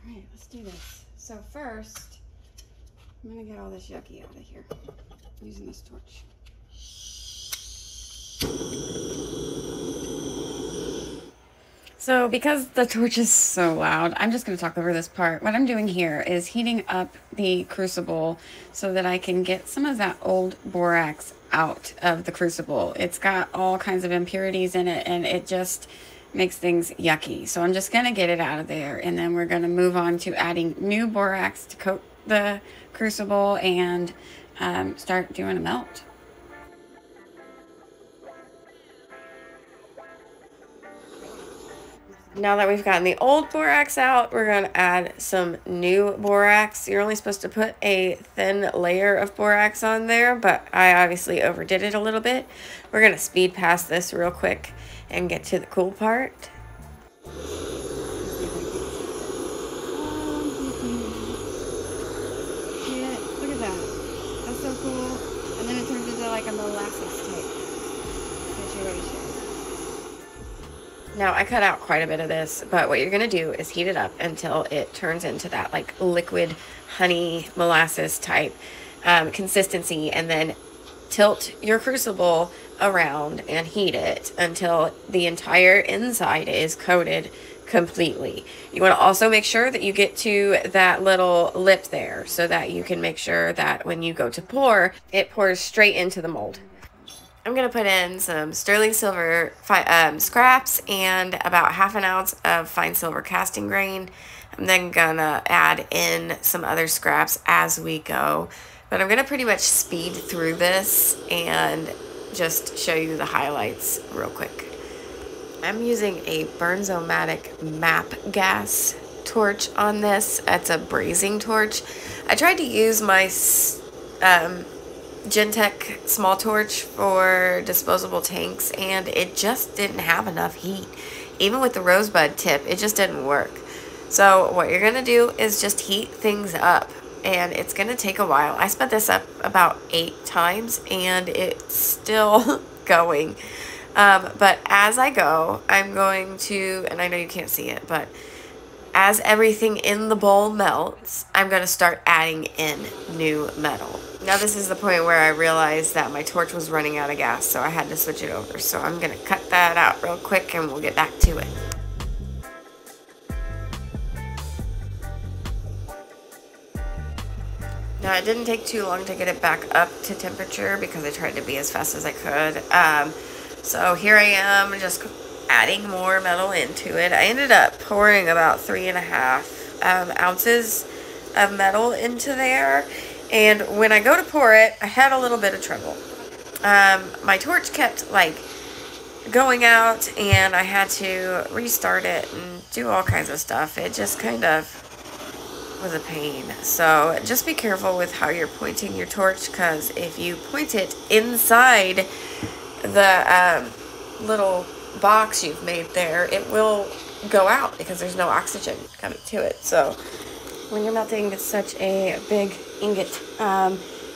All right, let's do this. So first, I'm gonna get all this yucky out of here using this torch. So because the torch is so loud, I'm just going to talk over this part. What I'm doing here is heating up the crucible so that I can get some of that old borax out of the crucible. It's got all kinds of impurities in it and it just makes things yucky. So I'm just going to get it out of there, and then we're going to move on to adding new borax to coat the crucible and start doing a melt. Now that we've gotten the old borax out, we're going to add some new borax. You're only supposed to put a thin layer of borax on there, but I obviously overdid it a little bit. We're going to speed past this real quick and get to the cool part. Look at that. That's so cool. And then it turns into like a molasses type situation. Now, I cut out quite a bit of this, but what you're going to do is heat it up until it turns into that like liquid honey molasses type consistency, and then tilt your crucible around and heat it until the entire inside is coated completely. You want to also make sure that you get to that little lip there so that you can make sure that when you go to pour, it pours straight into the mold. I'm going to put in some sterling silver scraps and about ½ ounce of fine silver casting grain. I'm then going to add in some other scraps as we go. But I'm going to pretty much speed through this and just show you the highlights real quick. I'm using a Bernzomatic map gas torch on this. It's a brazing torch. I tried to use my Gentech small torch for disposable tanks, and it just didn't have enough heat. Even with the rosebud tip, it just didn't work. So what you're gonna do is just heat things up, and it's gonna take a while. I sped this up about 8 times and it's still going. But as I go, I'm going to, and I know you can't see it, but as everything in the bowl melts, I'm going to start adding in new metal. Now this is the point where I realized that my torch was running out of gas, so I had to switch it over. So I'm going to cut that out real quick and we'll get back to it. Now it didn't take too long to get it back up to temperature because I tried to be as fast as I could. So here I am just adding more metal into it. I ended up pouring about 3.5 ounces of metal into there, and when I go to pour it, I had a little bit of trouble. My torch kept like going out and I had to restart it and do all kinds of stuff. It just kind of was a pain. So just be careful with how you're pointing your torch, because if you point it inside the little box you've made there, it will go out because there's no oxygen coming to it. So when you're melting such a big ingot,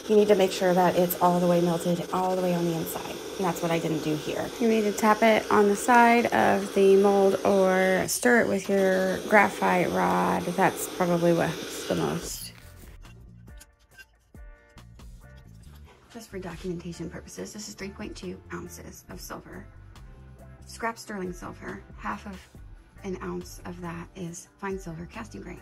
you need to make sure that it's all the way melted, all the way on the inside. And that's what I didn't do here. You need to tap it on the side of the mold or stir it with your graphite rod. That's probably what's the most. Just for documentation purposes, this is 3.2 ounces of silver. Scrap sterling silver, ½ ounce of that is fine silver casting grain.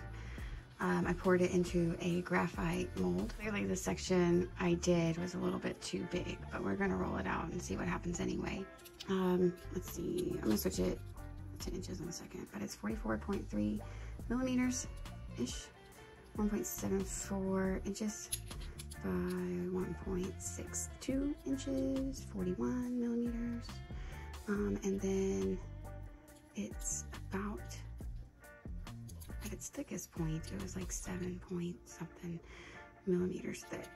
I poured it into a graphite mold. Clearly the section I did was a little bit too big, but we're gonna roll it out and see what happens anyway. Let's see, I'm gonna switch it to inches in a second, but it's 44.3 millimeters-ish, 1.74 inches by 1.62 inches, 41 millimeters. And then it's about, at its thickest point, it was like 7 point something millimeters thick.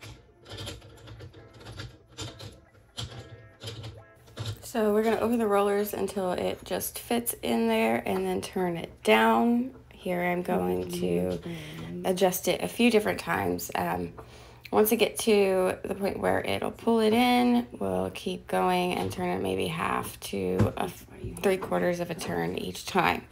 So we're gonna open the rollers until it just fits in there and then turn it down. Here I'm going to adjust it a few different times. Once I get to the point where it'll pull it in, we'll keep going and turn it maybe half to 3/4 of a turn each time.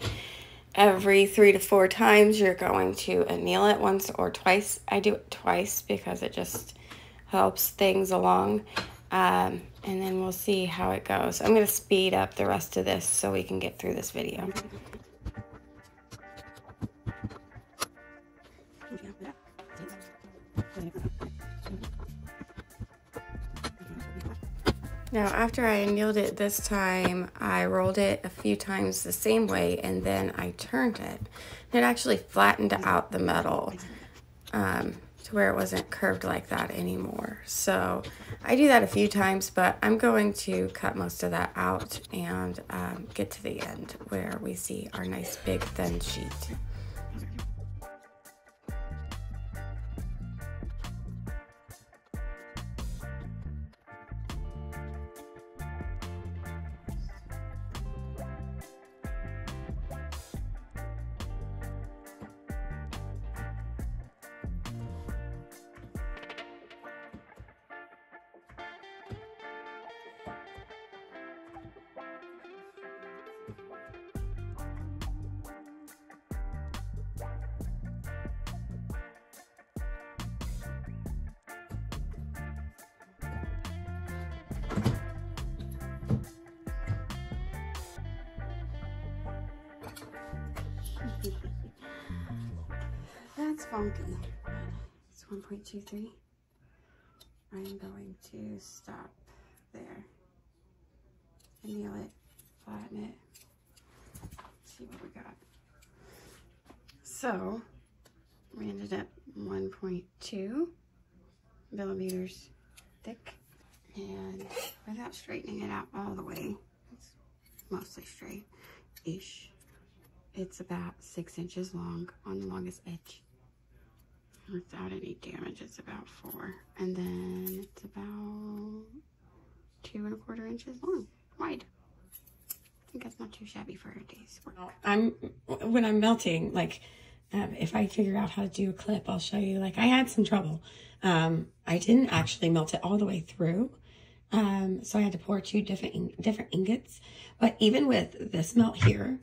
every 3 to 4 times you're going to anneal it once or twice. I do it twice because it just helps things along. And then we'll see how it goes. I'm going to speed up the rest of this so we can get through this video. Now, after I annealed it this time, I rolled it a few times the same way, and then I turned it. It actually flattened out the metal to where it wasn't curved like that anymore. So I do that a few times, but I'm going to cut most of that out and get to the end where we see our nice big thin sheet. That's funky. It's 1.23. I'm going to stop there. Anneal it, flatten it. Let's see what we got. So we ended up 1.2 millimeters thick, and without straightening it out all the way, it's mostly straight-ish. It's about 6 inches long on the longest edge. Without any damage, it's about 4. And then it's about 2¼ inches long, wide. I think that's not too shabby for a day's work. When I'm melting, like, if I figure out how to do a clip, I'll show you. Like, I had some trouble. I didn't actually melt it all the way through. So I had to pour 2 different ingots. But even with this melt here,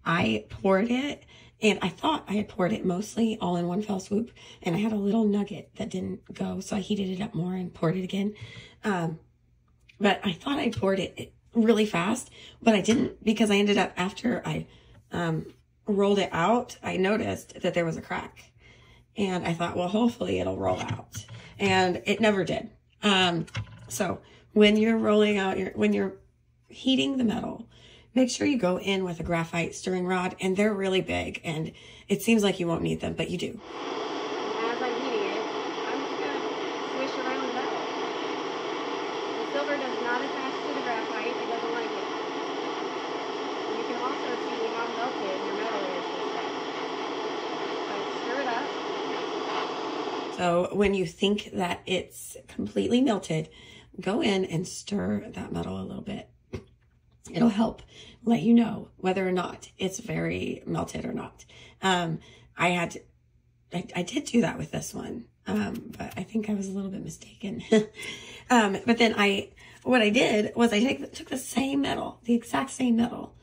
I poured it, and I thought I had poured it mostly all in one fell swoop, and I had a little nugget that didn't go, so I heated it up more and poured it again. But I thought I poured it really fast, but I didn't, because I ended up, after I rolled it out, I noticed that there was a crack, and I thought, well, hopefully it'll roll out, and it never did. So when you're rolling out when you're heating the metal, make sure you go in with a graphite stirring rod, and they're really big, and it seems like you won't need them, but you do. As I'm heating it, I'm just going to swish around the metal. The silver does not attach to the graphite. It doesn't like it. You can also see how melted your metal is with that. So stir it up. So when you think that it's completely melted, go in and stir that metal a little bit. It'll help let you know whether or not it's very melted or not. I did do that with this one, but I think I was a little bit mistaken. But then what I did was I took the same metal, the exact same metal,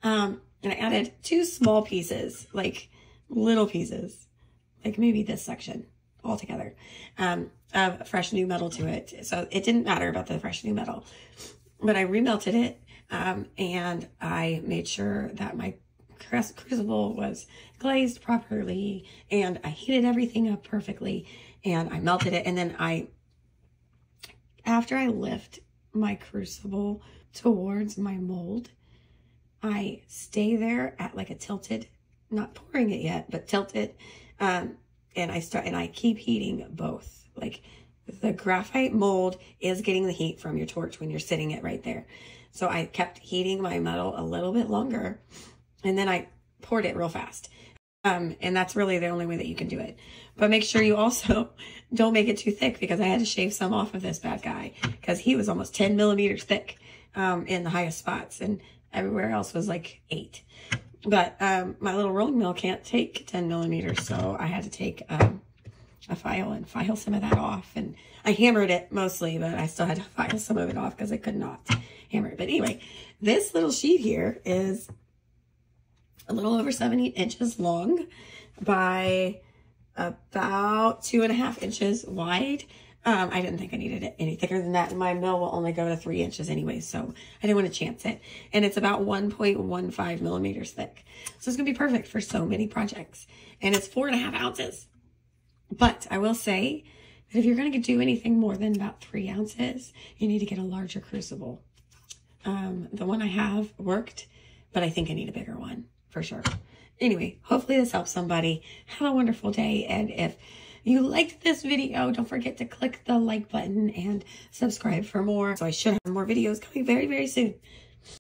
and I added 2 small pieces, like little pieces, like maybe this section altogether, of fresh new metal to it. So it didn't matter about the fresh new metal, but I remelted it. And I made sure that my crucible was glazed properly, and I heated everything up perfectly, and I melted it. And then after I lift my crucible towards my mold, I stay there at like a tilted, not pouring it yet, but tilted. And I keep heating both. Like, the graphite mold is getting the heat from your torch when you're sitting it right there. So I kept heating my metal a little bit longer, and then I poured it real fast. And that's really the only way that you can do it. But make sure you also don't make it too thick, because I had to shave some off of this bad guy, because he was almost 10 millimeters thick in the highest spots, and everywhere else was like 8. But my little rolling mill can't take 10 millimeters, so I had to take a file and file some of that off. And I hammered it mostly, but I still had to file some of it off because I could not hammer it. But anyway, this little sheet here is a little over 7 inches long by about 2.5 inches wide. I didn't think I needed it any thicker than that. And my mill will only go to 3 inches anyway, so I didn't want to chance it. And it's about 1.15 millimeters thick. So it's going to be perfect for so many projects. And it's 4.5 ounces. But I will say that if you're going to do anything more than about 3 ounces, you need to get a larger crucible. The one I have worked, but I think I need a bigger one for sure. Anyway, hopefully this helps somebody. Have a wonderful day. And if you liked this video, don't forget to click the like button and subscribe for more. So I should have more videos coming very, very soon.